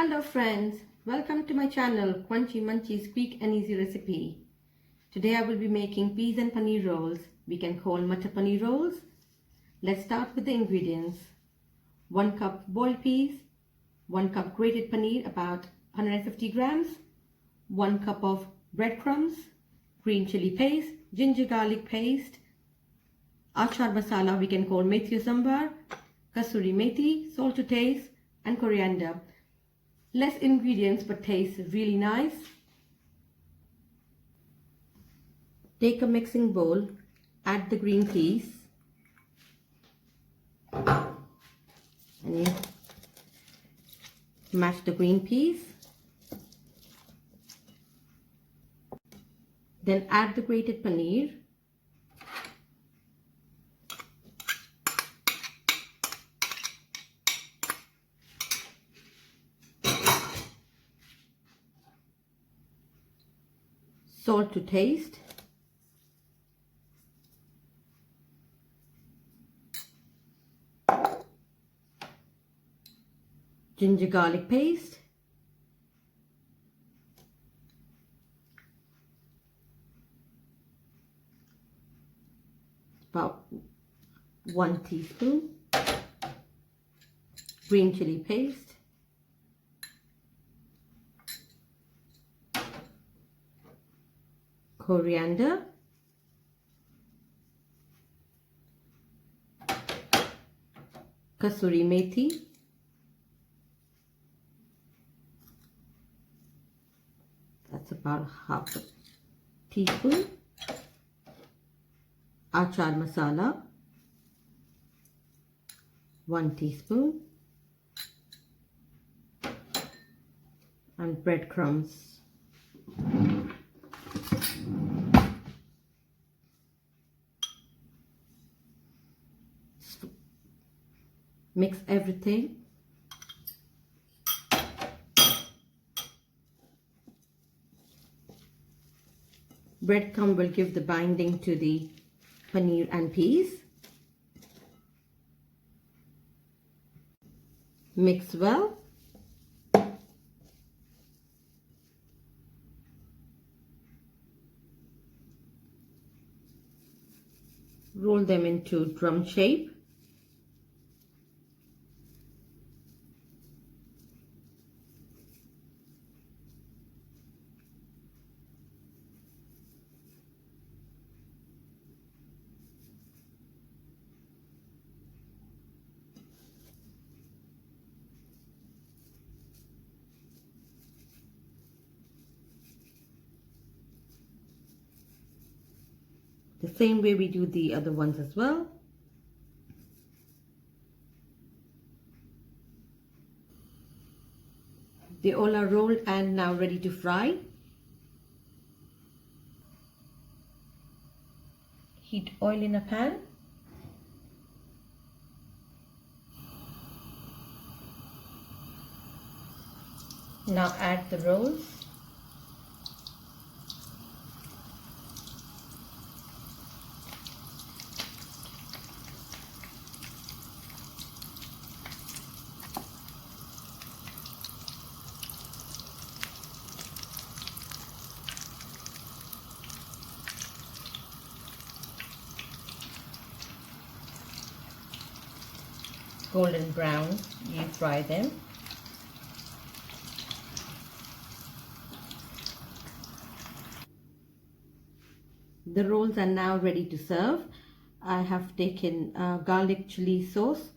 Hello friends, welcome to my channel Crunchy Munchies Quick and Easy Recipe. Today I will be making peas and paneer rolls. We can call Mutter Paneer Rolls. Let's start with the ingredients. 1 cup boiled peas, 1 cup grated paneer about 150 grams, 1 cup of breadcrumbs, green chili paste, ginger garlic paste, Aachar masala we can call methi or sambar, Kasuri methi, salt to taste and coriander. Less ingredients but tastes really nice. Take a mixing bowl, add the green peas and you mash the green peas. Then add the grated paneer. Salt to taste. Ginger garlic paste. About 1 teaspoon. Green chili paste. Coriander, Kasuri methi, that's about half a teaspoon, Aachar masala, 1 teaspoon, and breadcrumbs. Mix everything. Breadcrumb will give the binding to the paneer and peas. Mix well. Roll them into drum shape. The same way we do the other ones as well. They all are rolled and now ready to fry. Heat oil in a pan. Now add the rolls. Golden brown, you fry them. The rolls are now ready to serve. I have taken garlic chili sauce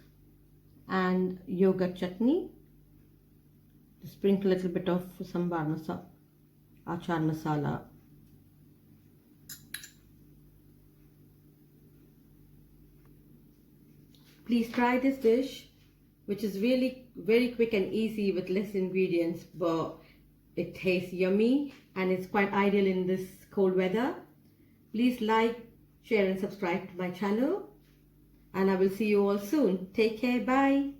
and yogurt chutney. Sprinkle a little bit of sambar masala, Aachar masala. Please try this dish, which is really very quick and easy with less ingredients, but it tastes yummy and it's quite ideal in this cold weather. Please like, share and subscribe to my channel, and I will see you all soon. Take care. Bye.